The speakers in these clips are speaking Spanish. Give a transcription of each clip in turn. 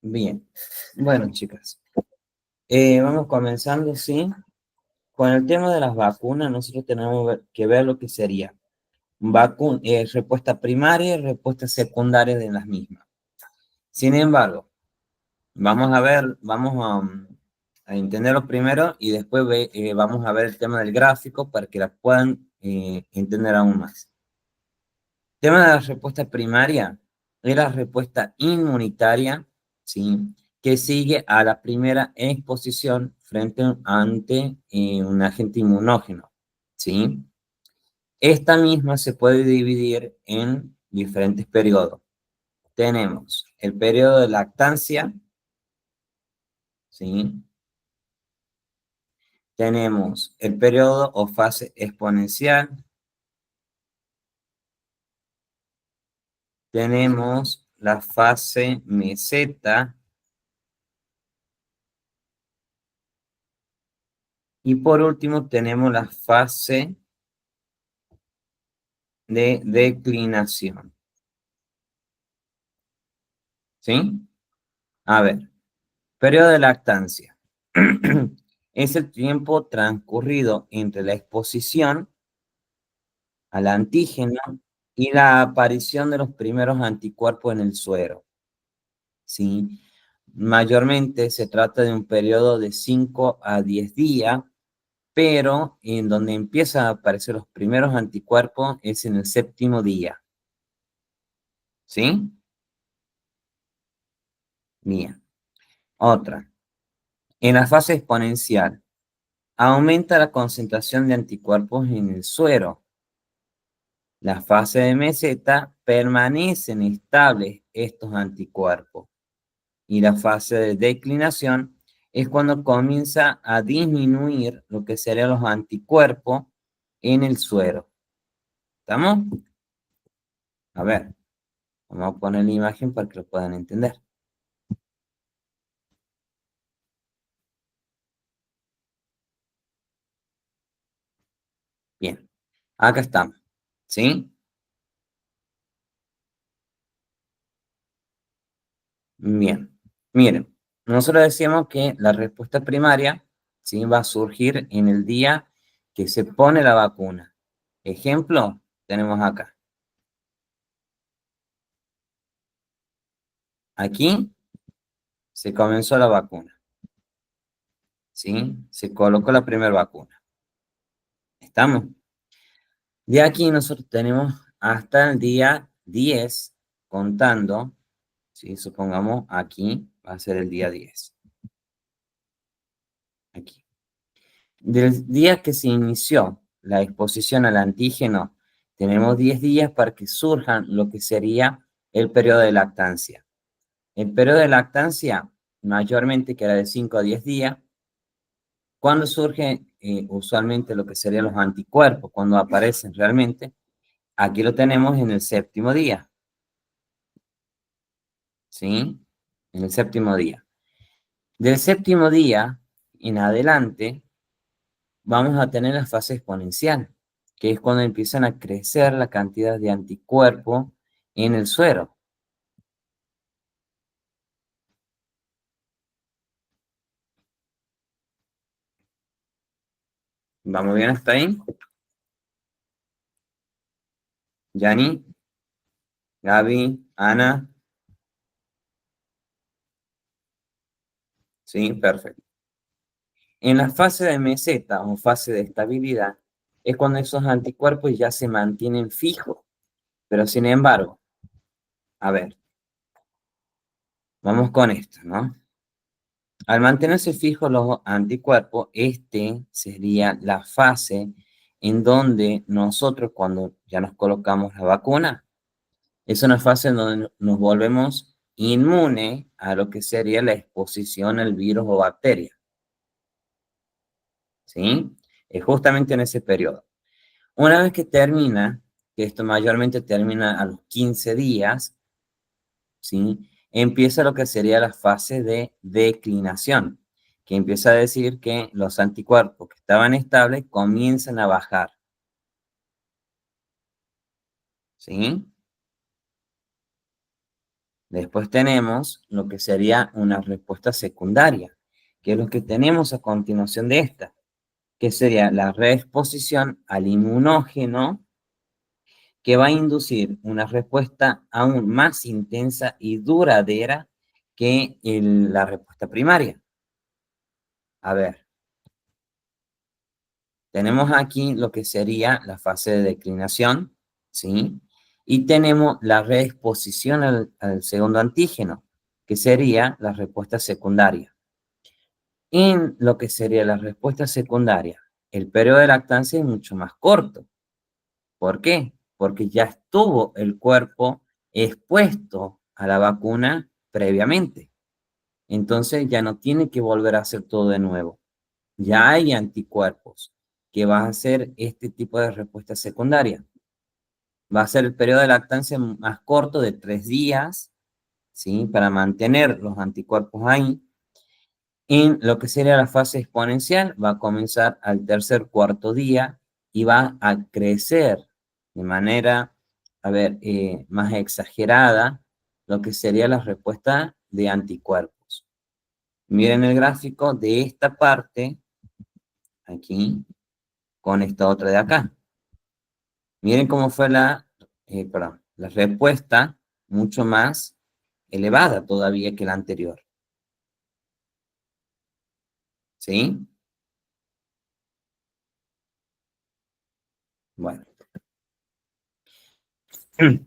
Bien. Bueno, chicas, vamos comenzando, ¿sí? Con el tema de las vacunas, nosotros tenemos que ver lo que sería respuesta primaria y respuesta secundaria de las mismas. Sin embargo, vamos a ver, a entenderlo primero y después vamos a ver el tema del gráfico para que la puedan entender aún más. Tema de la respuesta primaria es la respuesta inmunitaria, ¿sí? Que sigue a la primera exposición ante un agente inmunógeno, ¿sí? Esta misma se puede dividir en diferentes periodos. Tenemos el periodo de lactancia, ¿sí? Tenemos el periodo o fase exponencial, tenemos la fase meseta, y por último tenemos la fase de declinación. ¿Sí? A ver, periodo de lactancia. Es el tiempo transcurrido entre la exposición al antígeno y la aparición de los primeros anticuerpos en el suero. ¿Sí? Mayormente se trata de un periodo de 5 a 10 días, pero en donde empiezan a aparecer los primeros anticuerpos es en el séptimo día. ¿Sí? Bien. Otra. En la fase exponencial, aumenta la concentración de anticuerpos en el suero. La fase de meseta permanecen estables estos anticuerpos. Y la fase de declinación es cuando comienza a disminuir lo que serían los anticuerpos en el suero. ¿Estamos? A ver, vamos a poner la imagen para que lo puedan entender. Bien, acá estamos. ¿Sí? Bien, miren, nosotros decíamos que la respuesta primaria, ¿sí? Va a surgir en el día que se pone la vacuna. Ejemplo, tenemos acá. Aquí se comenzó la vacuna, ¿sí? Se colocó la primera vacuna. ¿Estamos? De aquí nosotros tenemos hasta el día 10 contando, ¿sí? Supongamos aquí va a ser el día 10. Aquí. Del día que se inició la exposición al antígeno, tenemos 10 días para que surjan lo que sería el periodo de lactancia. El periodo de lactancia, mayormente que era de 5 a 10 días, cuando surge usualmente lo que serían los anticuerpos, cuando aparecen realmente, aquí lo tenemos en el séptimo día, ¿sí? En el séptimo día. Del séptimo día en adelante, vamos a tener la fase exponencial, que es cuando empiezan a crecer la cantidad de anticuerpos en el suero. ¿Vamos bien hasta ahí? Yani, Gaby, Ana, sí, perfecto. En la fase de meseta o fase de estabilidad es cuando esos anticuerpos ya se mantienen fijos, pero sin embargo, a ver, vamos con esto, ¿no? Al mantenerse fijos los anticuerpos, este sería la fase en donde nosotros, cuando ya nos colocamos la vacuna, es una fase en donde nos volvemos inmunes a lo que sería la exposición al virus o bacteria, ¿sí? Es justamente en ese periodo. Una vez que termina, que esto mayormente termina a los 15 días, ¿sí? Empieza lo que sería la fase de declinación, que empieza a decir que los anticuerpos que estaban estables comienzan a bajar, ¿sí? Después tenemos lo que sería una respuesta secundaria, que es lo que tenemos a continuación de esta, que sería la reexposición al inmunógeno, que va a inducir una respuesta aún más intensa y duradera que la respuesta primaria. A ver, tenemos aquí lo que sería la fase de declinación, ¿sí? Y tenemos la reexposición al segundo antígeno, que sería la respuesta secundaria. En lo que sería la respuesta secundaria, el periodo de lactancia es mucho más corto. ¿Por qué? Porque ya estuvo el cuerpo expuesto a la vacuna previamente. Entonces ya no tiene que volver a hacer todo de nuevo. Ya hay anticuerpos que van a hacer este tipo de respuesta secundaria. Va a ser el periodo de lactancia más corto de 3 días, ¿sí? Para mantener los anticuerpos ahí. En lo que sería la fase exponencial, va a comenzar al tercer, cuarto día y va a crecer de manera, a ver, más exagerada lo que sería la respuesta de anticuerpos. Miren el gráfico de esta parte, aquí, con esta otra de acá. Miren cómo fue perdón, la respuesta mucho más elevada todavía que la anterior. ¿Sí? Bueno.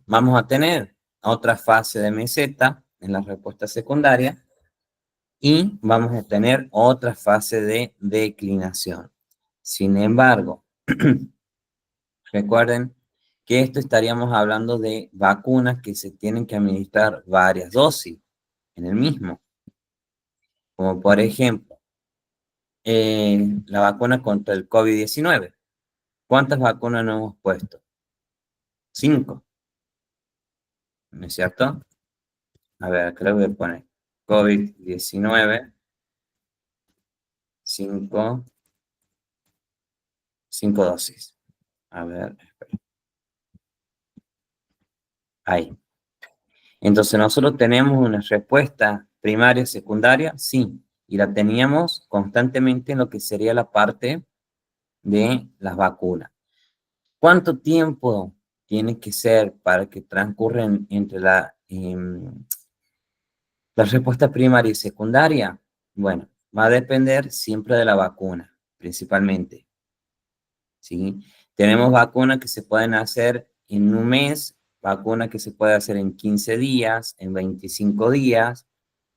Vamos a tener otra fase de meseta en la respuesta secundaria y vamos a tener otra fase de declinación. Sin embargo, recuerden que esto estaríamos hablando de vacunas que se tienen que administrar varias dosis en el mismo, como por ejemplo la vacuna contra el COVID-19. ¿Cuántas vacunas nos hemos puesto? 5, ¿no es cierto? A ver, creo que voy a poner COVID-19, 5 dosis. A ver, ahí. Entonces, ¿nosotros tenemos una respuesta primaria, secundaria? Sí, y la teníamos constantemente en lo que sería la parte de las vacunas. ¿Cuánto tiempo tiene que ser para que transcurren entre la respuesta primaria y secundaria? Bueno, va a depender siempre de la vacuna, principalmente. ¿Sí? Tenemos vacunas que se pueden hacer en un mes, vacunas que se pueden hacer en 15 días, en 25 días,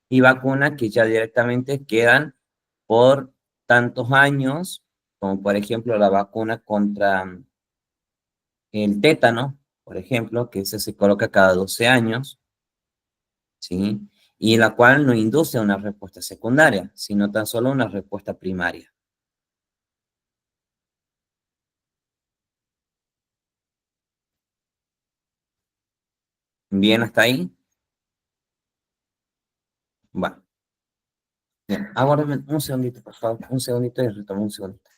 y vacunas que ya directamente quedan por tantos años, como por ejemplo la vacuna contra el tétano, por ejemplo, que ese se coloca cada 12 años, ¿sí? Y la cual no induce una respuesta secundaria, sino tan solo una respuesta primaria. ¿Bien hasta ahí? Bueno. Bien, aguárdame un segundito, por favor, un segundito y retomo un segundito.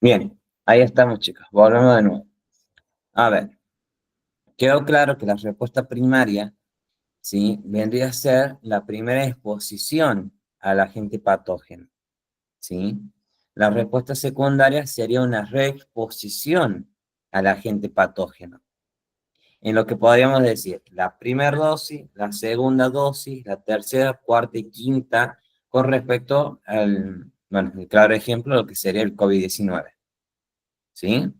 Bien, ahí estamos, chicos. Volvemos de nuevo. A ver, quedó claro que la respuesta primaria, ¿sí? Vendría a ser la primera exposición al agente patógeno, ¿sí? La respuesta secundaria sería una reexposición al agente patógeno. En lo que podríamos decir, la primera dosis, la segunda dosis, la tercera, cuarta y quinta, con respecto al, bueno, el claro ejemplo, lo que sería el COVID-19, ¿sí?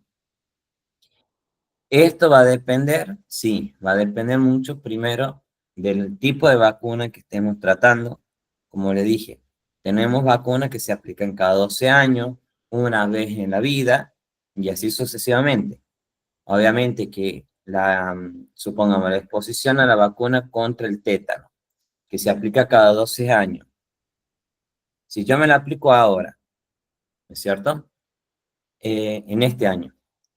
Esto va a depender, sí, va a depender mucho primero del tipo de vacuna que estemos tratando. Como le dije, tenemos vacunas que se aplican cada 12 años, una vez en la vida, y así sucesivamente. Obviamente que supongamos, la exposición a la vacuna contra el tétano, que se aplica cada 12 años. Si yo me la aplico ahora, ¿no es cierto? En este año.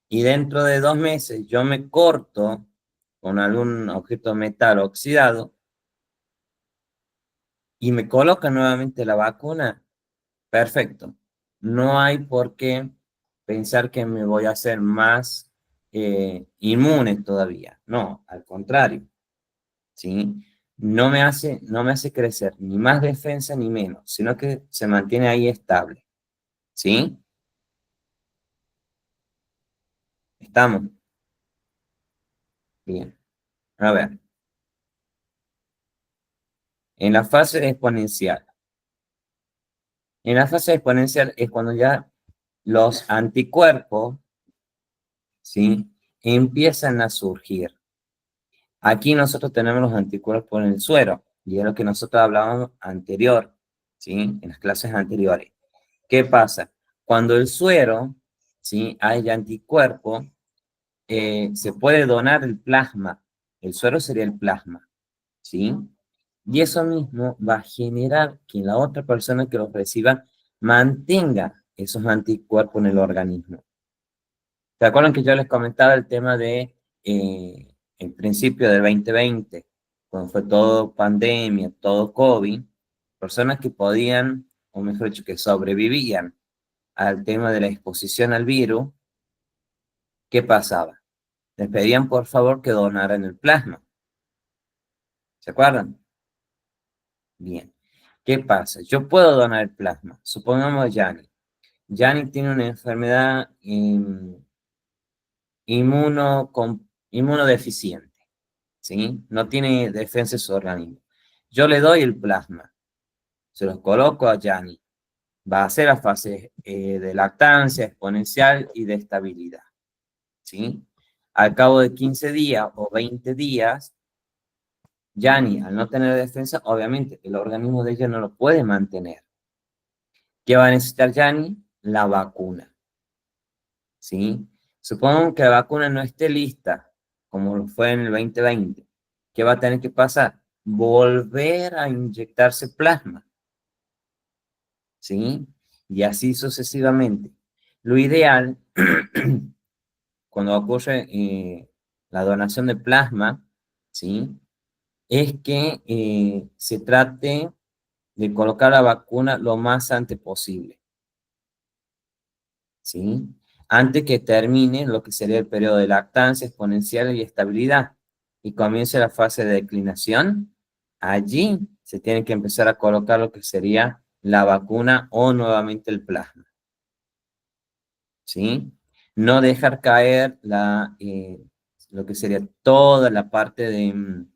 Y dentro de 2 meses yo me corto con algún objeto metal oxidado y me coloca nuevamente la vacuna, perfecto. No hay por qué pensar que me voy a hacer más inmune todavía. No, al contrario, ¿sí? No me hace crecer ni más defensa ni menos, sino que se mantiene ahí estable, ¿sí? Estamos bien. A ver, en la fase exponencial. En la fase exponencial es cuando ya los anticuerpos, ¿sí? Empiezan a surgir. Aquí nosotros tenemos los anticuerpos en el suero, y es lo que nosotros hablábamos anterior, ¿sí? En las clases anteriores. ¿Qué pasa? Cuando el suero, ¿sí? Hay anticuerpos, se puede donar el plasma. El suero sería el plasma, ¿sí? Y eso mismo va a generar que la otra persona que los reciba mantenga esos anticuerpos en el organismo. ¿Se acuerdan que yo les comentaba el tema de el principio del 2020, cuando fue todo pandemia, todo COVID, personas que podían, o mejor dicho, que sobrevivían al tema de la exposición al virus? ¿Qué pasaba? Les pedían por favor que donaran el plasma. ¿Se acuerdan? Bien. ¿Qué pasa? Yo puedo donar el plasma. Supongamos Yanni. Yanni tiene una enfermedad inmunodeficiente, ¿sí? No tiene defensa en su organismo. Yo le doy el plasma, se los coloco a Yanni. Va a ser la fase de lactancia exponencial y de estabilidad, ¿sí? Al cabo de 15 días o 20 días, Yanni, al no tener defensa, obviamente el organismo de ella no lo puede mantener. ¿Qué va a necesitar Yanni? La vacuna, ¿sí? Supongo que la vacuna no esté lista, como lo fue en el 2020. ¿Qué va a tener que pasar? Volver a inyectarse plasma, ¿sí? Y así sucesivamente. Lo ideal, cuando ocurre la donación de plasma, ¿sí? Es que se trate de colocar la vacuna lo más antes posible, ¿sí? Antes que termine lo que sería el periodo de lactancia exponencial y estabilidad y comience la fase de declinación, allí se tiene que empezar a colocar lo que sería la vacuna o nuevamente el plasma, ¿sí? No dejar caer lo que sería toda la parte de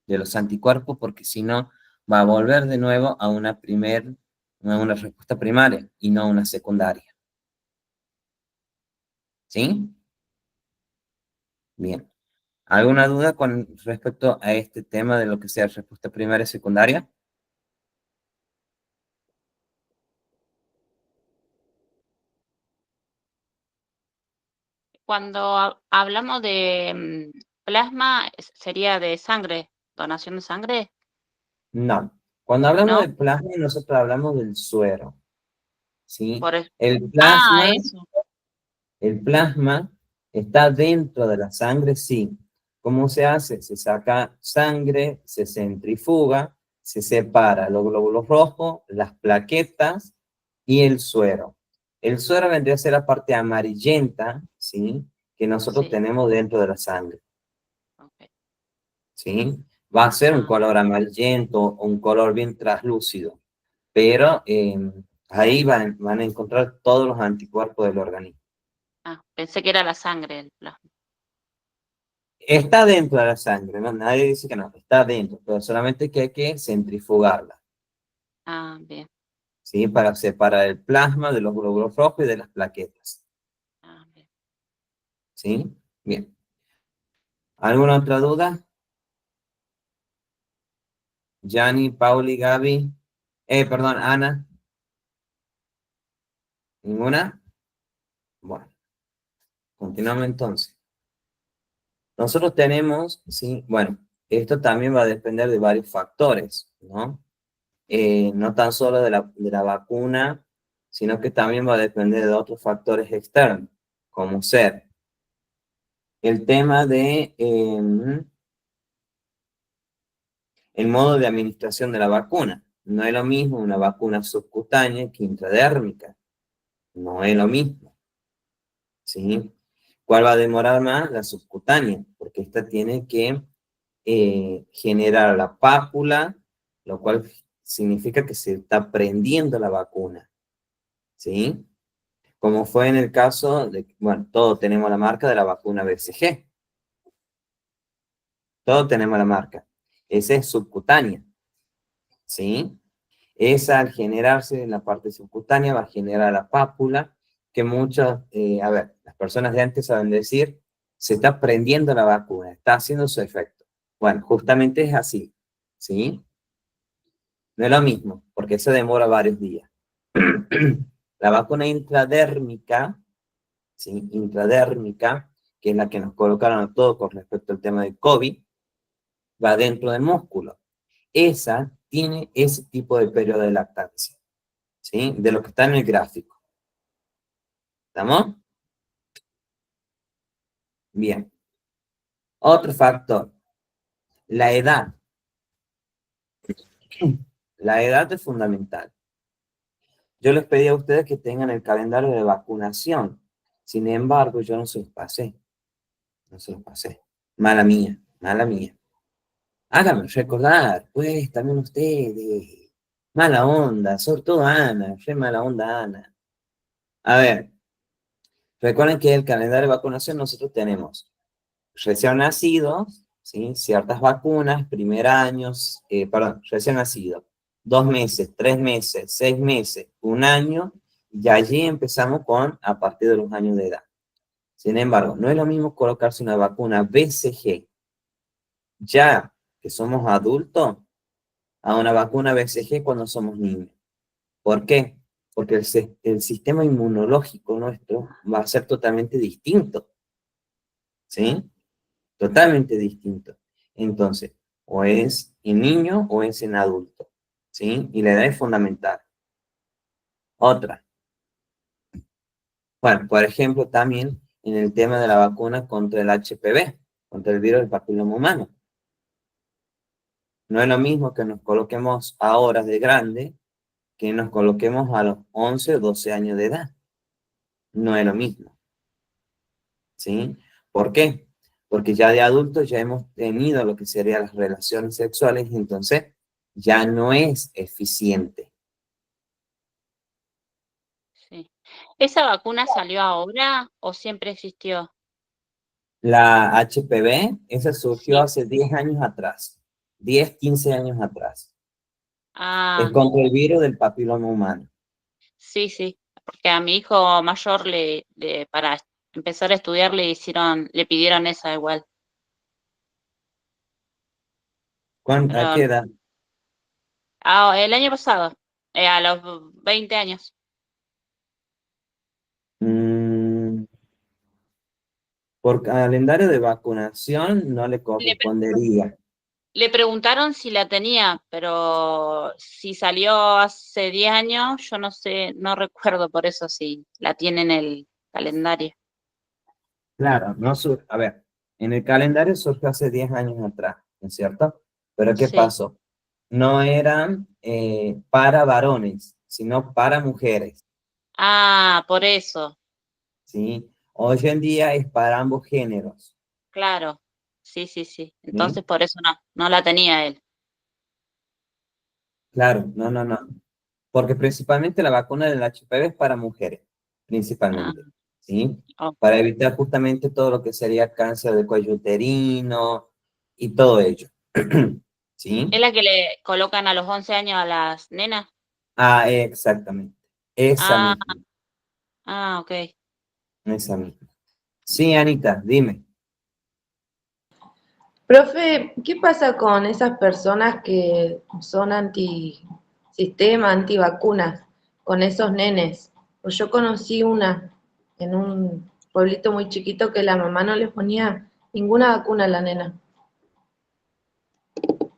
los anticuerpos, porque si no, va a volver de nuevo a una respuesta primaria y no una secundaria, ¿sí? Bien. ¿Alguna duda con respecto a este tema de lo que sea respuesta primaria y secundaria? Cuando hablamos de plasma, sería de sangre, donación de sangre, No. Cuando hablamos ¿no? de plasma, nosotros hablamos del suero, ¿sí? Por es- El ah, plasma, eso. el plasma está dentro de la sangre, sí. ¿Cómo se hace? Se saca sangre, se centrifuga, se separa los glóbulos rojos, las plaquetas y el suero. El suero vendría a ser la parte amarillenta, ¿sí? Que nosotros Sí, tenemos dentro de la sangre, ok. ¿sí? Va a ser un Ah, color amarillento o un color bien traslúcido, pero ahí van a encontrar todos los anticuerpos del organismo. pensé que era la sangre el plasma. Está dentro de la sangre, ¿no? Nadie dice que no, está dentro, pero solamente que hay que centrifugarla, Ah, bien. ¿sí? Para separar el plasma de los glóbulos rojos y de las plaquetas, Ah, bien. ¿sí? Bien. ¿Alguna otra duda? Gianni, Pauli, Gaby, perdón, Ana, ¿ninguna? Bueno, continuamos entonces. Nosotros tenemos, sí, bueno, esto también va a depender de varios factores, ¿no? No tan solo de la vacuna, sino que también va a depender de otros factores externos, como ser el tema de el modo de administración de la vacuna. No es lo mismo una vacuna subcutánea que intradérmica, no es lo mismo, ¿sí? ¿Cuál va a demorar más? La subcutánea, porque esta tiene que generar la pápula, lo cual significa que se está prendiendo la vacuna, ¿sí? Como fue en el caso de, bueno, todos tenemos la marca de la vacuna BCG, todos tenemos la marca. Esa es subcutánea, ¿sí? Esa al generarse en la parte subcutánea va a generar la pápula, que muchos, a ver, las personas de antes saben decir, se está prendiendo la vacuna, está haciendo su efecto. Bueno, justamente es así, ¿sí? No es lo mismo, porque eso demora varios días. La vacuna intradérmica, ¿sí? Intradérmica, que es la que nos colocaron a todos con respecto al tema del COVID, va dentro del músculo. Esa tiene ese tipo de periodo de lactancia, ¿sí? De lo que está en el gráfico. ¿Estamos? Bien. Otro factor, la edad. La edad es fundamental. Yo les pedí a ustedes que tengan el calendario de vacunación. Sin embargo, yo no se los pasé. No se los pasé. Mala mía, mala mía. Háganme recordar, pues, también ustedes. Mala onda, sobre todo Ana. Fue mala onda Ana. A ver, recuerden que el calendario de vacunación nosotros tenemos recién nacidos, ¿sí? Ciertas vacunas, primer año, perdón, recién nacido, 2 meses, 3 meses, 6 meses, un año, y allí empezamos con a partir de los años de edad. Sin embargo, no es lo mismo colocarse una vacuna BCG ya que somos adultos a una vacuna BCG cuando somos niños. ¿Por qué? Porque el sistema inmunológico nuestro va a ser totalmente distinto, ¿sí? Totalmente distinto. Entonces, o es en niño o es en adulto, ¿sí? Y la edad es fundamental. Otra, bueno, por ejemplo, también en el tema de la vacuna contra el HPV, contra el virus del papiloma humano. No es lo mismo que nos coloquemos ahora de grande que nos coloquemos a los 11 o 12 años de edad. No es lo mismo, ¿sí? ¿Por qué? Porque ya de adultos ya hemos tenido lo que serían las relaciones sexuales y entonces ya no es eficiente. Sí. ¿Esa vacuna salió ahora o siempre existió? La HPV, esa surgió Sí. hace 10 años atrás, 10, 15 años atrás. Es Ah, contra el virus del papiloma humano. sí, sí. Porque a mi hijo mayor para empezar a estudiar le pidieron esa igual. ¿A Pero qué edad? el año pasado, a los 20 años. Mm, por calendario de vacunación no le Le, pre- correspondería. le preguntaron si la tenía, pero si salió hace 10 años, yo no sé, no recuerdo por eso si la tiene en el calendario. Claro, no a ver, en el calendario surgió hace 10 años atrás, ¿no es cierto? Pero ¿qué Sí. pasó? No eran para varones, sino para mujeres. Ah, por eso, ¿sí? Hoy en día es para ambos géneros, claro. Sí, sí, sí. ¿sí? Entonces por eso no la tenía él. Claro, no, no, no. Porque principalmente la vacuna del HPV es para mujeres, Ah, principalmente, ¿sí? ok. Para evitar justamente todo lo que sería cáncer de cuello uterino y todo ello, ¿Es ¿sí? la que le colocan a los 11 años a las nenas? Ah, exactamente. Esa Ah, misma, ok. esa misma. Sí, Anita, dime. Profe, ¿qué pasa con esas personas que son antisistema, antivacunas, con esos nenes? Pues yo conocí una en un pueblito muy chiquito que la mamá no le ponía ninguna vacuna a la nena.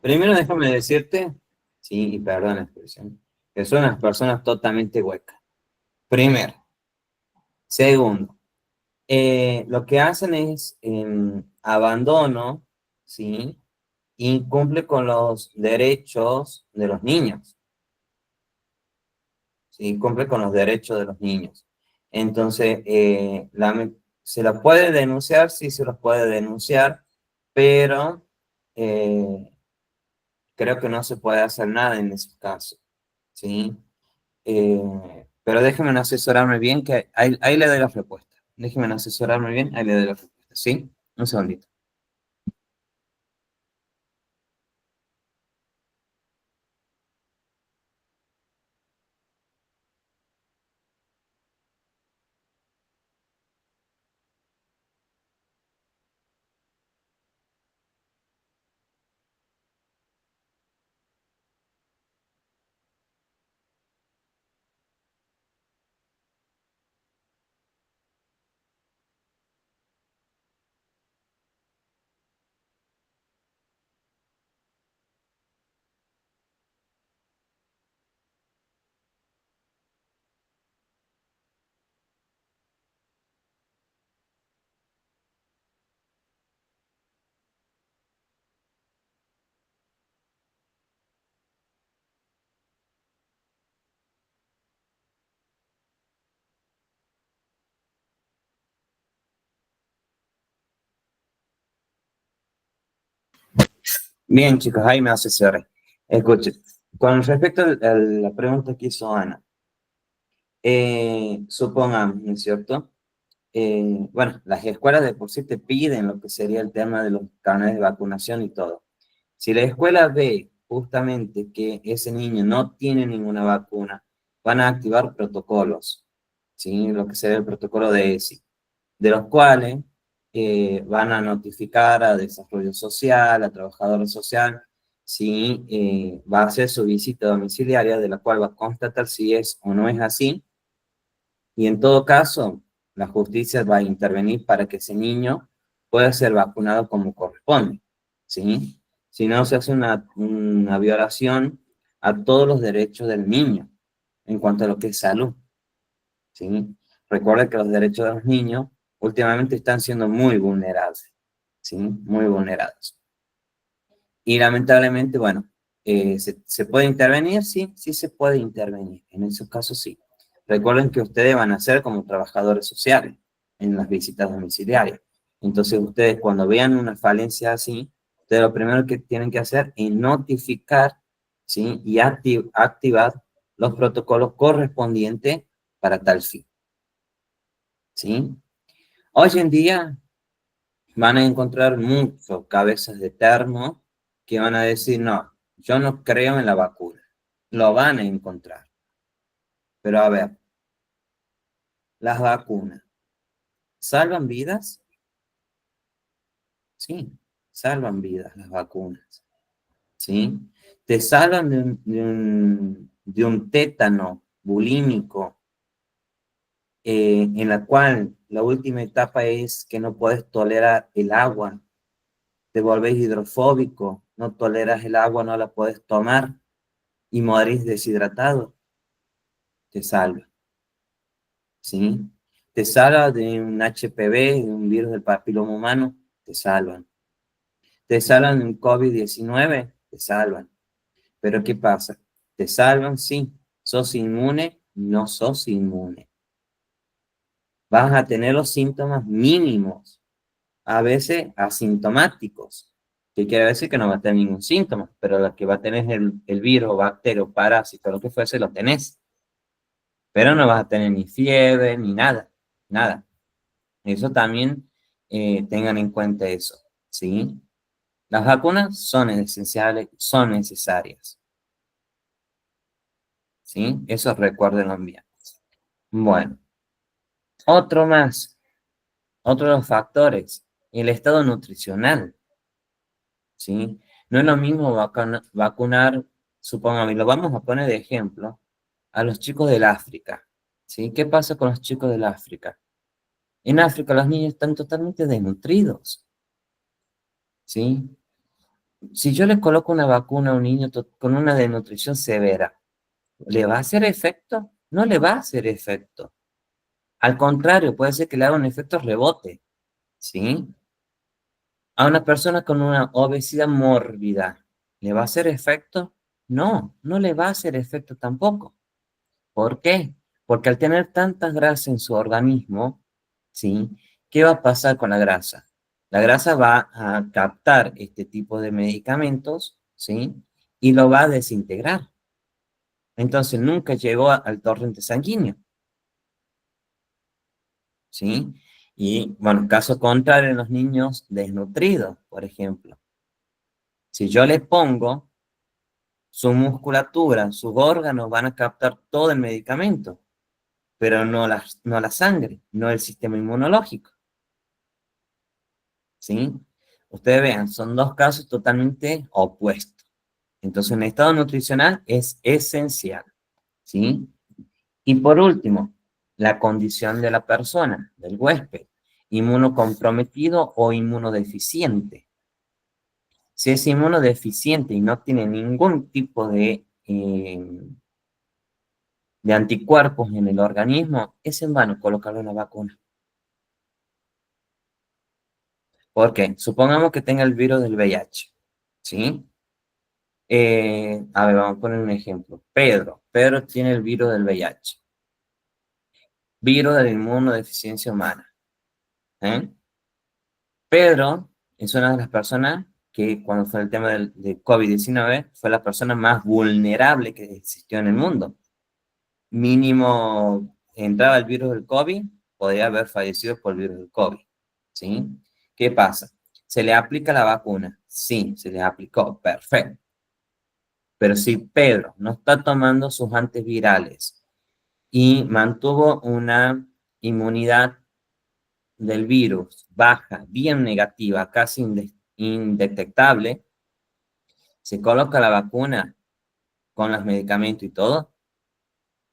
Primero déjame decirte, sí, y perdón la expresión, que son unas personas totalmente huecas. Primero. Segundo, lo que hacen es abandono, ¿sí? Incumple con los derechos de los niños, ¿sí? Incumple con los derechos de los niños. Entonces, se los puede denunciar, sí se los puede denunciar, pero eh, creo que no se puede hacer nada en ese caso, ¿sí? Pero déjenme asesorarme bien, que ahí le doy la respuesta. Déjenme asesorarme bien, ahí le doy la respuesta, ¿sí? Un segundito. Bien, chicos, ahí me asesoré. Escuchen, con respecto a la pregunta que hizo Ana, supongamos, ¿no es cierto? Bueno, las escuelas de por sí te piden lo que sería el tema de los carnets de vacunación y todo. Si la escuela ve justamente que ese niño no tiene ninguna vacuna, van a activar protocolos, ¿sí? Lo que sería el protocolo de ESI, de los cuales van a notificar a desarrollo social, a trabajador social, si va a hacer su visita domiciliaria, de la cual va a constatar si es o no es así, y en todo caso, la justicia va a intervenir para que ese niño pueda ser vacunado como corresponde, ¿sí? Si no, se hace una violación a todos los derechos del niño en cuanto a lo que es salud, ¿sí? Recuerda que los derechos de los niños últimamente están siendo muy vulnerables, ¿sí? Muy vulnerados. Y lamentablemente, bueno, ¿se puede intervenir? Sí, sí se puede intervenir. En esos casos sí. Recuerden que ustedes van a ser como trabajadores sociales en las visitas domiciliarias. Entonces, ustedes cuando vean una falencia así, ustedes lo primero que tienen que hacer es notificar, ¿sí? Y activar los protocolos correspondientes para tal fin, ¿sí? Hoy en día van a encontrar muchos cabezas de termo que van a decir, no, yo no creo en la vacuna. Lo van a encontrar. Pero a ver, las vacunas, ¿salvan vidas? Sí, salvan vidas las vacunas. ¿Sí? Te salvan de un tétano bulímico, en la cual la última etapa es que no puedes tolerar el agua, te volvés hidrofóbico, no toleras el agua, no la puedes tomar y morís deshidratado, te salva, ¿sí? Te salva de un HPV, de un virus del papiloma humano, te salvan. Te salvan de un COVID-19, te salvan. Pero ¿qué pasa? Te salvan, sí. ¿Sos inmune? No sos inmune. vas a tener los síntomas mínimos, a veces asintomáticos, que quiere decir que no va a tener ningún síntoma, pero lo que va a tener es el virus, bacterio, parásito, lo que fuese, lo tenés. Pero no vas a tener ni fiebre, ni nada, nada. Eso también tengan en cuenta eso, ¿sí? Las vacunas son esenciales, son necesarias, ¿sí? Eso recuérdenlo bien. Bueno, otro más, otro de los factores, el estado nutricional, ¿sí? No es lo mismo vacunar, supongamos, y lo vamos a poner de ejemplo, a los chicos del África, ¿sí? ¿Qué pasa con los chicos del África? En África los niños están totalmente desnutridos, ¿sí? Si yo le coloco una vacuna a un niño con una desnutrición severa, ¿le va a hacer efecto? No le va a hacer efecto. Al contrario, puede ser que le haga un efecto rebote, ¿sí? A una persona con una obesidad mórbida, ¿le va a hacer efecto? No, no le va a hacer efecto tampoco. ¿Por qué? Porque al tener tanta grasa en su organismo, ¿sí? ¿Qué va a pasar con la grasa? La grasa va a captar este tipo de medicamentos, ¿sí? Y lo va a desintegrar. Entonces nunca llegó al torrente sanguíneo, ¿sí? Y bueno, caso contrario en los niños desnutridos, por ejemplo. Si yo les pongo su musculatura, sus órganos van a captar todo el medicamento, pero no la sangre, no el sistema inmunológico, ¿sí? Ustedes vean, son dos casos totalmente opuestos. Entonces, un estado nutricional es esencial, ¿sí? Y por último, la condición de la persona, del huésped, inmunocomprometido o inmunodeficiente. Si es inmunodeficiente y no tiene ningún tipo de anticuerpos en el organismo, es en vano colocarle una vacuna. ¿Por qué? Supongamos que tenga el virus del VIH, ¿sí? A ver, vamos a poner un ejemplo. Pedro tiene el virus del VIH, virus de la inmunodeficiencia humana, ¿eh? Pedro es una de las personas que cuando fue el tema de COVID-19 fue la persona más vulnerable que existió en el mundo. Mínimo entraba el virus del COVID, podría haber fallecido por el virus del COVID, ¿sí? ¿Qué pasa? ¿Se le aplica la vacuna? Sí, se le aplicó, perfecto. Pero si Pedro no está tomando sus antivirales y mantuvo una inmunidad del virus baja, bien negativa, casi indetectable, se coloca la vacuna con los medicamentos y todo,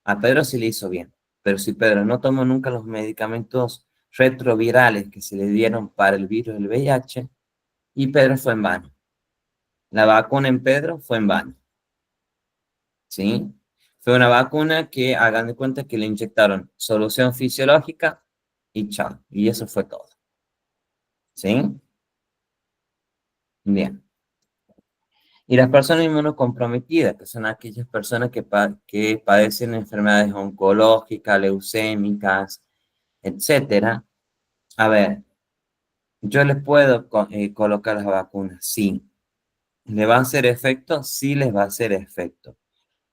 a Pedro sí le hizo bien. Pero si Pedro no tomó nunca los medicamentos retrovirales que se le dieron para el virus del VIH, y Pedro fue en vano. La vacuna en Pedro fue en vano, ¿sí? Fue una vacuna que hagan de cuenta que le inyectaron solución fisiológica y chao. Y eso fue todo, ¿sí? Bien. Y las personas inmunocomprometidas, que son aquellas personas que padecen enfermedades oncológicas, leucémicas, etcétera. A ver, yo les puedo colocar las vacunas, sí. ¿Le va a hacer efecto? Sí les va a hacer efecto.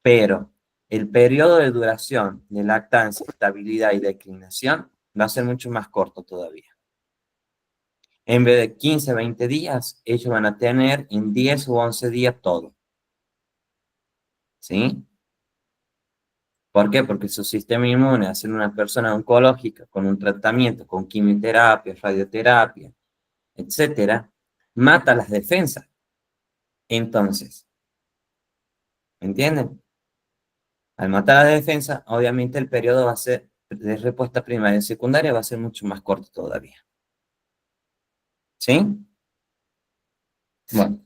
Pero el periodo de duración de lactancia, estabilidad y declinación va a ser mucho más corto todavía. En vez de 15, 20 días, ellos van a tener en 10 u 11 días todo. ¿Sí? ¿Por qué? Porque su sistema inmune, al ser una persona oncológica con un tratamiento, con quimioterapia, radioterapia, etcétera, mata las defensas. Entonces, ¿me entienden? Al matar la defensa, obviamente el periodo va a ser de respuesta primaria y secundaria va a ser mucho más corto todavía. ¿Sí? Bueno.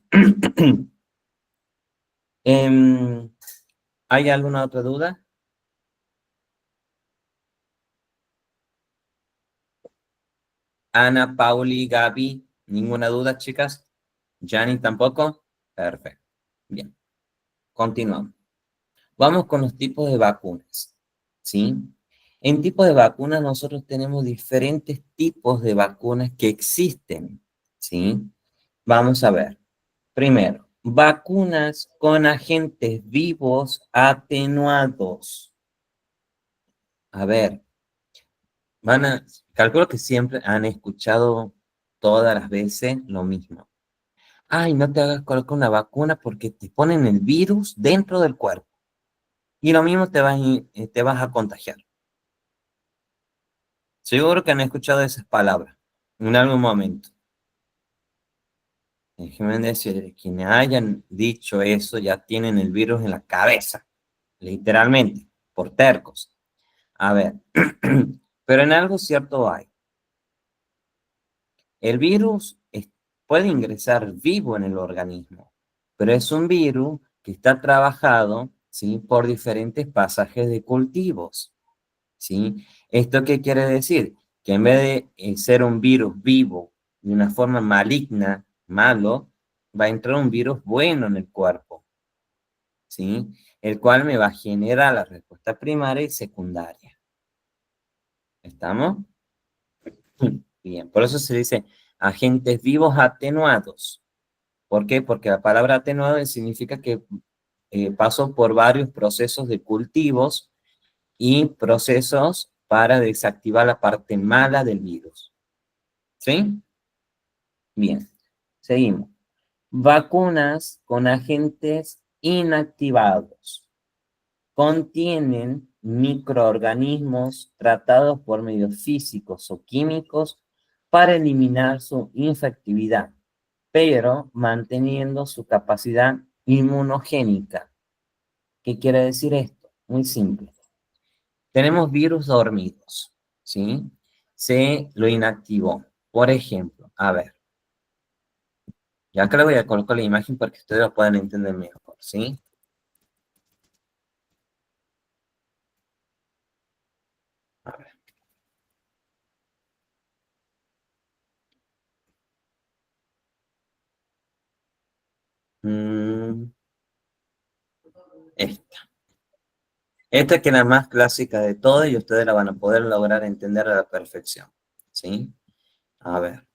¿Hay alguna otra duda? Ana, Pauli, Gaby, ¿ninguna duda, chicas? ¿Jani tampoco? Perfecto. Bien, continuamos. Vamos con los tipos de vacunas, ¿sí? En tipos de vacunas, nosotros tenemos diferentes tipos de vacunas que existen, ¿sí? Vamos a ver. Primero, vacunas con agentes vivos atenuados. A ver, calculo que siempre han escuchado todas las veces lo mismo. Ay, no te hagas colocar una vacuna porque te ponen el virus dentro del cuerpo. Y lo mismo te vas a contagiar. Seguro que han escuchado esas palabras en algún momento. Déjenme decir, quienes hayan dicho eso ya tienen el virus en la cabeza, literalmente, por tercos. A ver, pero en algo cierto hay. El virus puede ingresar vivo en el organismo, pero es un virus que está trabajado, ¿sí?, por diferentes pasajes de cultivos, ¿sí? ¿Esto qué quiere decir? Que en vez de ser un virus vivo de una forma maligna, malo, va a entrar un virus bueno en el cuerpo, ¿sí? El cual me va a generar la respuesta primaria y secundaria. ¿Estamos? Bien, por eso se dice agentes vivos atenuados. ¿Por qué? Porque la palabra atenuado significa que pasó por varios procesos de cultivos y procesos para desactivar la parte mala del virus. ¿Sí? Bien, seguimos. Vacunas con agentes inactivados. Contienen microorganismos tratados por medios físicos o químicos para eliminar su infectividad, pero manteniendo su capacidad inmunogénica. ¿Qué quiere decir esto? Muy simple. Tenemos virus dormidos, ¿sí? Se lo inactivó. Por ejemplo, a ver, ya acá le voy a colocar la imagen para que ustedes lo puedan entender mejor, ¿sí? A ver. Esta. Esta que es la más clásica de todas y ustedes la van a poder lograr entender a la perfección, ¿sí? A ver.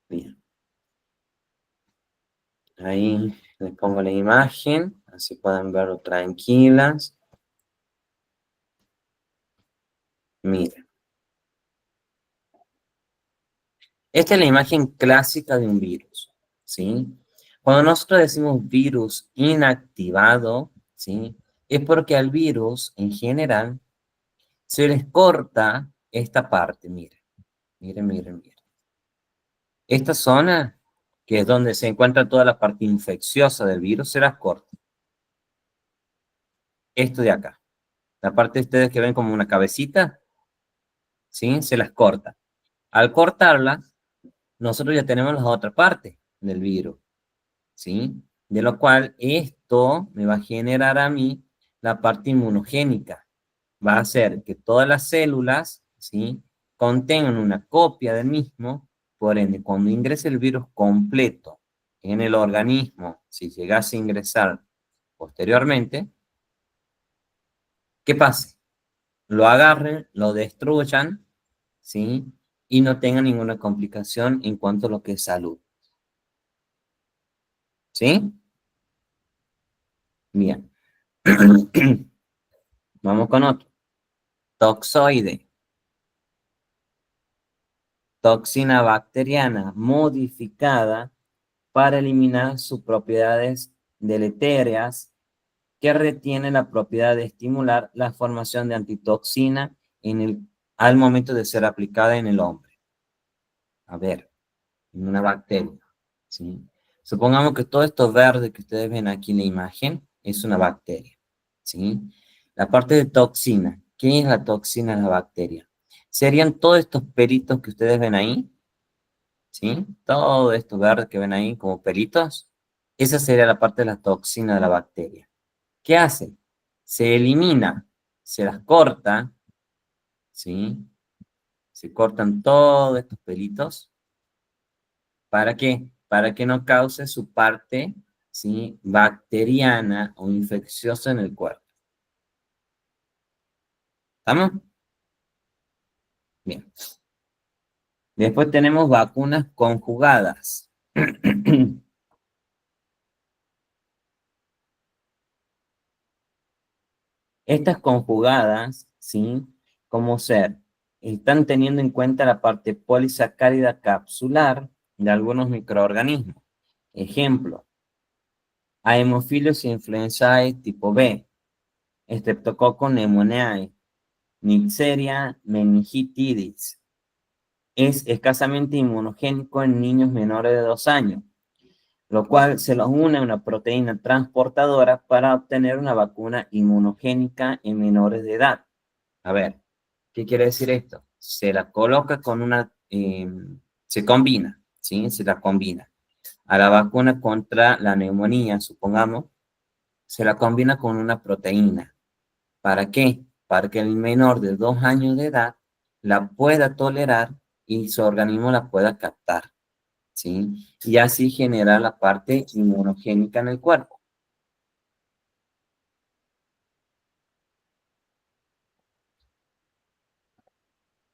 Bien. Ahí les pongo la imagen, así pueden verlo tranquilas. Miren. Esta es la imagen clásica de un virus, ¿sí? Cuando nosotros decimos virus inactivado, ¿sí?, es porque al virus, en general, se les corta esta parte, miren. Miren, miren, miren. Esta zona, que es donde se encuentra toda la parte infecciosa del virus, se las corta. Esto de acá. La parte de ustedes que ven como una cabecita, ¿sí?, se las corta. Al cortarla, nosotros ya tenemos la otra parte del virus, ¿sí? De lo cual esto me va a generar a mí la parte inmunogénica. Va a hacer que todas las células, ¿sí?, contengan una copia del mismo. Por ende, cuando ingrese el virus completo en el organismo, si llegase a ingresar posteriormente, ¿qué pasa? Lo agarren, lo destruyan, ¿sí?, y no tengan ninguna complicación en cuanto a lo que es salud. ¿Sí? Bien. Vamos con otro. Toxoide. Toxina bacteriana modificada para eliminar sus propiedades deletéreas que retienen la propiedad de estimular la formación de antitoxina al momento de ser aplicada en el hombre. A ver, en una bacteria, ¿sí? Supongamos que todo esto verde que ustedes ven aquí en la imagen es una bacteria, ¿sí? La parte de toxina, ¿qué es la toxina de la bacteria? Serían todos estos pelitos que ustedes ven ahí, ¿sí? Todo esto verde que ven ahí como pelitos, esa sería la parte de la toxina de la bacteria. ¿Qué hace? Se elimina, se las corta, ¿sí? Se cortan todos estos pelitos. ¿Para qué? Para que no cause su parte ¿sí? Bacteriana o infecciosa en el cuerpo. ¿Estamos? Bien. Después tenemos vacunas conjugadas. Estas conjugadas, ¿sí? Como ser, están teniendo en cuenta la parte polisacárida capsular de algunos microorganismos. Ejemplo, Haemophilus influenzae tipo B, Streptococcus pneumoniae, Neisseria meningitidis. Es escasamente inmunogénico en niños menores de 2 años, lo cual se los une a una proteína transportadora para obtener una vacuna inmunogénica en menores de edad. A ver, ¿qué quiere decir esto? Se la coloca con se combina, ¿sí? Se la combina. A la vacuna contra la neumonía, supongamos, se la combina con una proteína. ¿Para qué? Para que el menor de 2 años de edad la pueda tolerar y su organismo la pueda captar, ¿sí? Y así generar la parte inmunogénica en el cuerpo.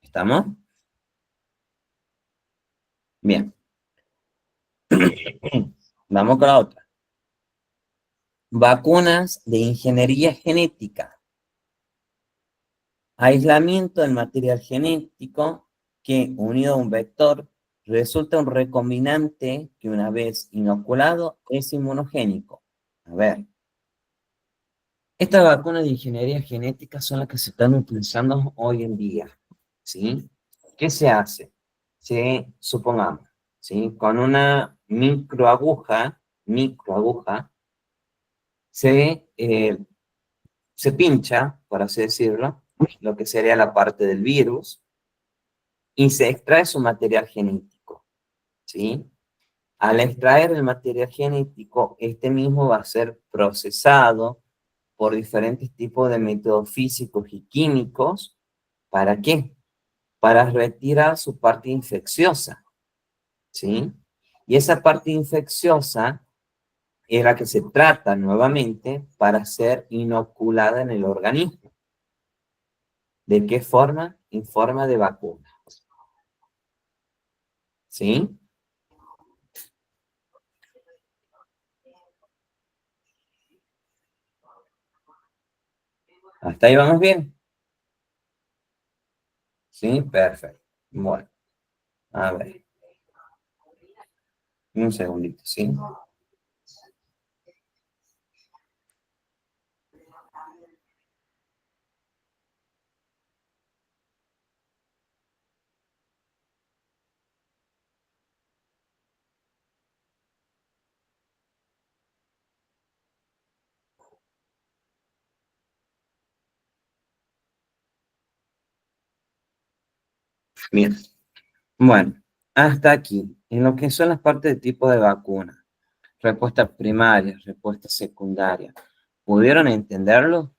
¿Estamos? Bien. Vamos con la otra. Vacunas de ingeniería genética. Aislamiento del material genético que, unido a un vector, resulta un recombinante que una vez inoculado es inmunogénico. A ver, estas vacunas de ingeniería genética son las que se están utilizando hoy en día, ¿sí? ¿Qué se hace? Supongamos, ¿sí? Con una microaguja, se pincha, por así decirlo, lo que sería la parte del virus, y se extrae su material genético, ¿sí? Al extraer el material genético, este mismo va a ser procesado por diferentes tipos de métodos físicos y químicos. ¿Para qué? Para retirar su parte infecciosa, ¿sí? Y esa parte infecciosa es la que se trata nuevamente para ser inoculada en el organismo. ¿De qué forma? En forma de vacuna, ¿sí? ¿Hasta ahí vamos bien? Sí, perfecto. Bueno, a ver, un segundito, ¿sí? Bien. Bueno, hasta aquí, en lo que son las partes de tipo de vacuna, respuesta primaria, respuesta secundaria, ¿pudieron entenderlo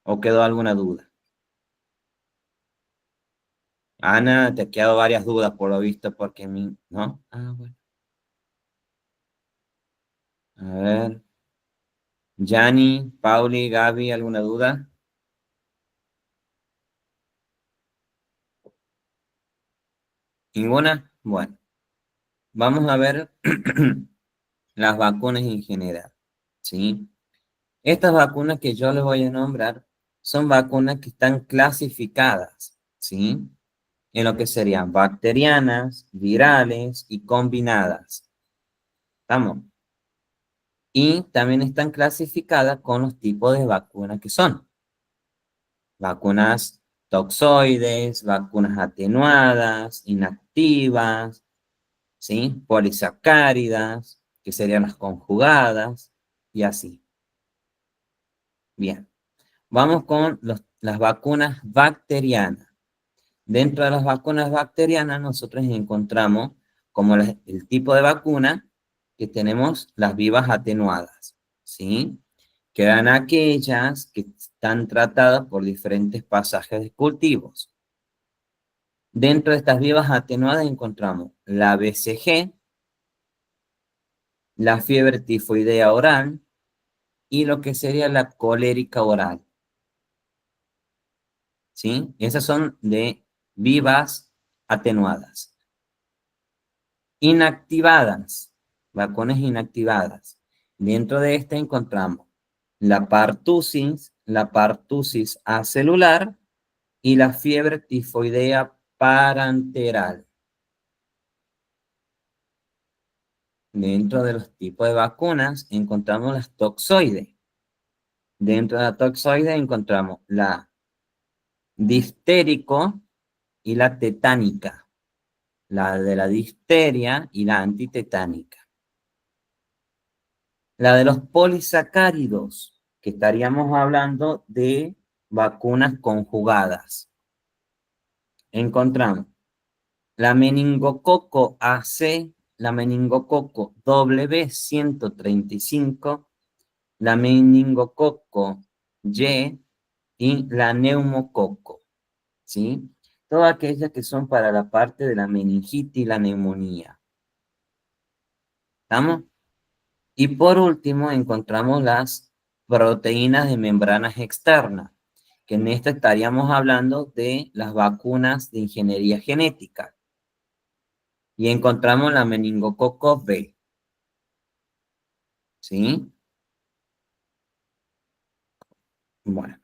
o quedó alguna duda? Ana, te ha quedado varias dudas por lo visto, porque ¿no? Ah, bueno. A ver, Yanni, Pauli, Gaby, ¿alguna duda? ¿Ninguna? Bueno, vamos a ver las vacunas en general, ¿sí? Estas vacunas que yo les voy a nombrar son vacunas que están clasificadas, ¿sí? En lo que serían bacterianas, virales y combinadas. ¿Estamos? Y también están clasificadas con los tipos de vacunas que son. Vacunas toxoides, vacunas atenuadas, inactivas, ¿sí? Polisacáridas, que serían las conjugadas, y así. Bien. Vamos con las vacunas bacterianas. Dentro de las vacunas bacterianas nosotros encontramos como el tipo de vacuna que tenemos las vivas atenuadas, ¿sí? Que eran aquellas que están tratadas por diferentes pasajes de cultivos. Dentro de estas vivas atenuadas encontramos la BCG, la fiebre tifoidea oral y lo que sería la colérica oral. ¿Sí? Esas son de vivas atenuadas. Inactivadas, vacunas inactivadas. Dentro de esta encontramos la partusis acelular y la fiebre tifoidea parenteral. Dentro de los tipos de vacunas encontramos las toxoides. Dentro de la toxoide encontramos la difterico y la tetánica. La de la difteria y la antitetánica. La de los polisacáridos, que estaríamos hablando de vacunas conjugadas. Encontramos la meningococo AC, la meningococo W135, la meningococo y la neumococo, ¿sí? Todas aquellas que son para la parte de la meningitis y la neumonía. ¿Estamos? Y por último encontramos las proteínas de membranas externas, que en esta estaríamos hablando de las vacunas de ingeniería genética. Y encontramos la meningococo B. ¿Sí? Bueno,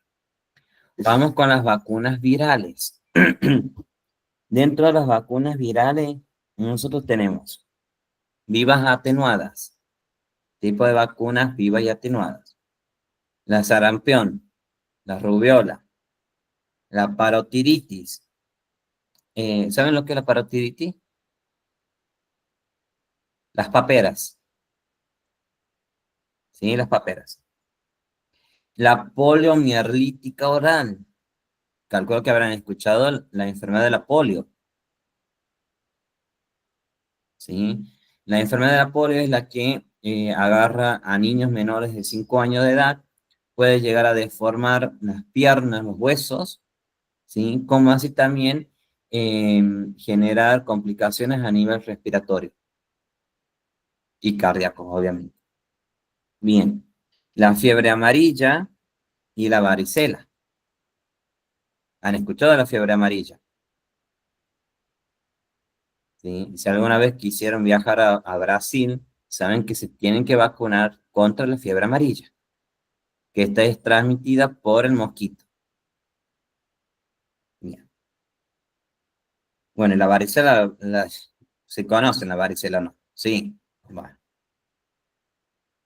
vamos con las vacunas virales. Dentro de las vacunas virales, nosotros tenemos vivas atenuadas, tipo de vacunas vivas y atenuadas. La sarampión, la rubiola, la parotiritis. ¿Saben lo que es la parotiritis? Las paperas. Sí, las paperas. La poliomielítica oral. Calculo que habrán escuchado la enfermedad de la polio. ¿Sí? La enfermedad de la polio es la que agarra a niños menores de 5 años de edad, puede llegar a deformar las piernas, los huesos, ¿sí? Como así también generar complicaciones a nivel respiratorio y cardíaco, obviamente. Bien, la fiebre amarilla y la varicela. ¿Han escuchado de la fiebre amarilla? ¿Sí? Si alguna vez quisieron viajar a Brasil, saben que se tienen que vacunar contra la fiebre amarilla, que esta es transmitida por el mosquito. Bien. Bueno, la varicela, ¿se conocen la varicela o no? Sí. Bueno.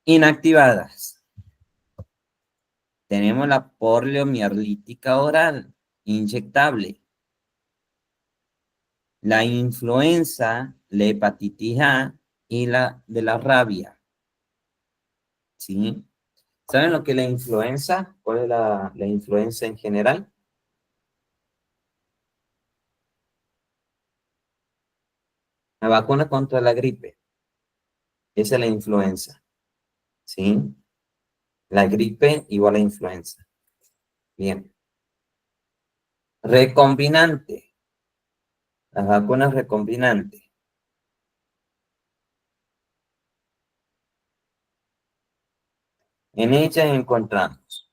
Inactivadas. Tenemos la poliomielítica oral, inyectable. La influenza, la hepatitis A y la de la rabia. ¿Sí? ¿Saben lo que es la influenza? ¿Cuál es la influenza en general? La vacuna contra la gripe. Esa es la influenza. ¿Sí? La gripe igual a influenza. Bien. Recombinante. Las vacunas recombinantes. En ellas encontramos,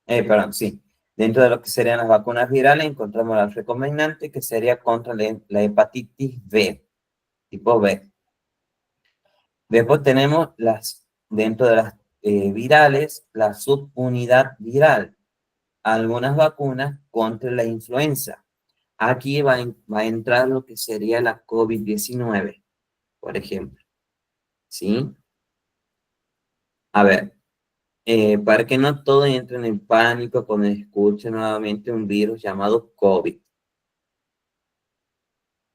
perdón, sí. Dentro de lo que serían las vacunas virales encontramos la recombinante que sería contra la hepatitis B, tipo B. Después tenemos dentro de las virales, la subunidad viral. Algunas vacunas contra la influenza. Aquí va a entrar lo que sería la COVID-19, por ejemplo. ¿Sí? A ver, para que no todos entren en pánico cuando escuchen nuevamente un virus llamado COVID.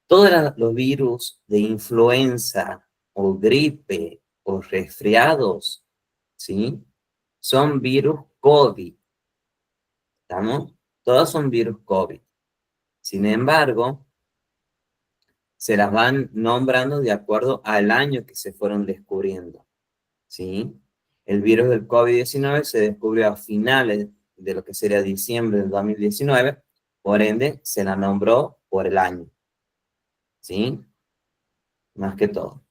Todos los virus de influenza o gripe o resfriados, ¿sí? Son virus COVID. ¿Estamos? Todos son virus COVID. Sin embargo, se las van nombrando de acuerdo al año que se fueron descubriendo, ¿sí? El virus del COVID-19 se descubrió a finales de lo que sería diciembre del 2019, por ende, se la nombró por el año, ¿sí? más que todo.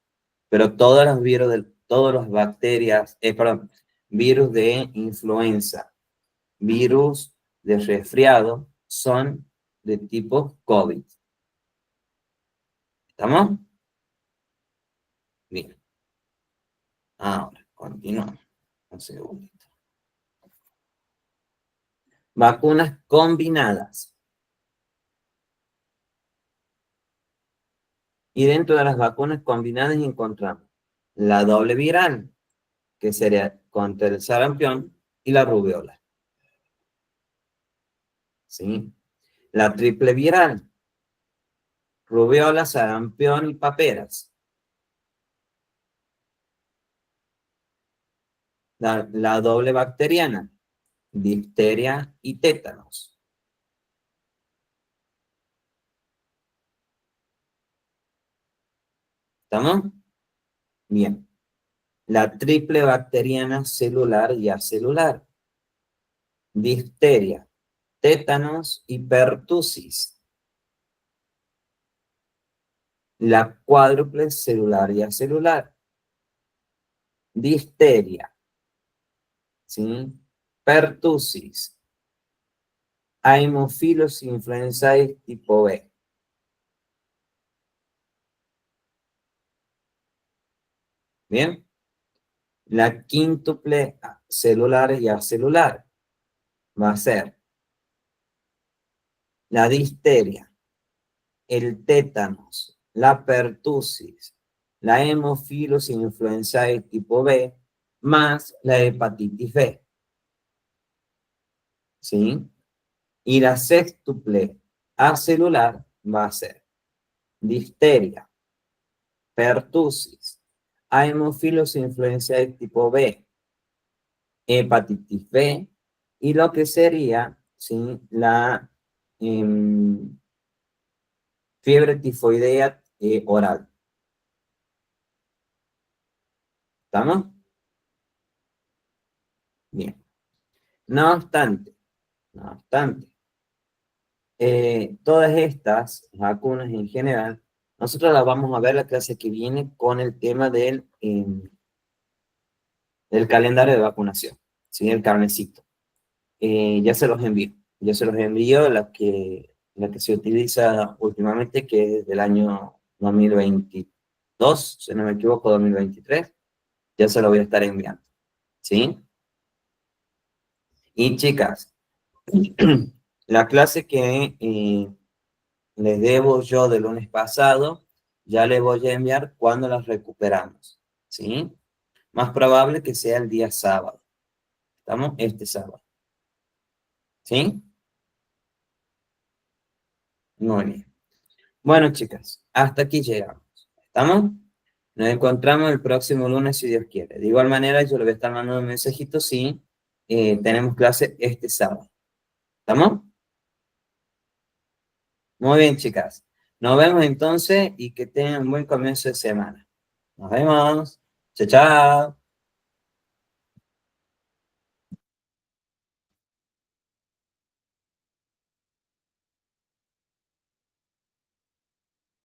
Pero todos los virus, todas las bacterias, perdón, virus de influenza, virus de resfriado, son de tipo COVID. ¿Estamos? Bien. Ahora, continuamos. Un segundito. Vacunas combinadas. Y dentro de las vacunas combinadas encontramos la doble viral, que sería contra el sarampión y la rubiola. ¿Sí? La triple viral, rubiola, sarampión y paperas. La doble bacteriana, difteria y tétanos. ¿Estamos? Bien. La triple bacteriana celular y acelular, difteria, tétanos y pertusis. La cuádruple celular y acelular, difteria, ¿sí? Pertusis, Haemophilus influenzae tipo B. Bien. La quíntuple celular y acelular va a ser la difteria, el tétanos, la pertusis, la Haemophilus influenzae tipo B, más la hepatitis B. ¿Sí? Y la sextuple acelular va a ser difteria, pertusis, Haemophilus influenzae tipo B, hepatitis B y lo que sería, ¿sí? La fiebre tifoidea oral. ¿Estamos? Bien. No obstante, todas estas vacunas en general, nosotros las vamos a ver la clase que viene con el tema del calendario de vacunación, ¿sí? El carnecito. Ya se los envío. Ya se los envío la que se utiliza últimamente, que es del año 2022, si no me equivoco, 2023. Ya se lo voy a estar enviando. ¿Sí? Y chicas, la clase que les debo yo del lunes pasado, ya les voy a enviar cuando las recuperamos. ¿Sí? Más probable que sea el día sábado. ¿Estamos? Este sábado. ¿Sí? Muy bien. Bueno, chicas, hasta aquí llegamos. ¿Estamos? Nos encontramos el próximo lunes, si Dios quiere. De igual manera, yo le voy a estar mandando un mensajito si tenemos clase este sábado. ¿Estamos? Muy bien, chicas. Nos vemos entonces y que tengan un buen comienzo de semana. Nos vemos. Chao, chao.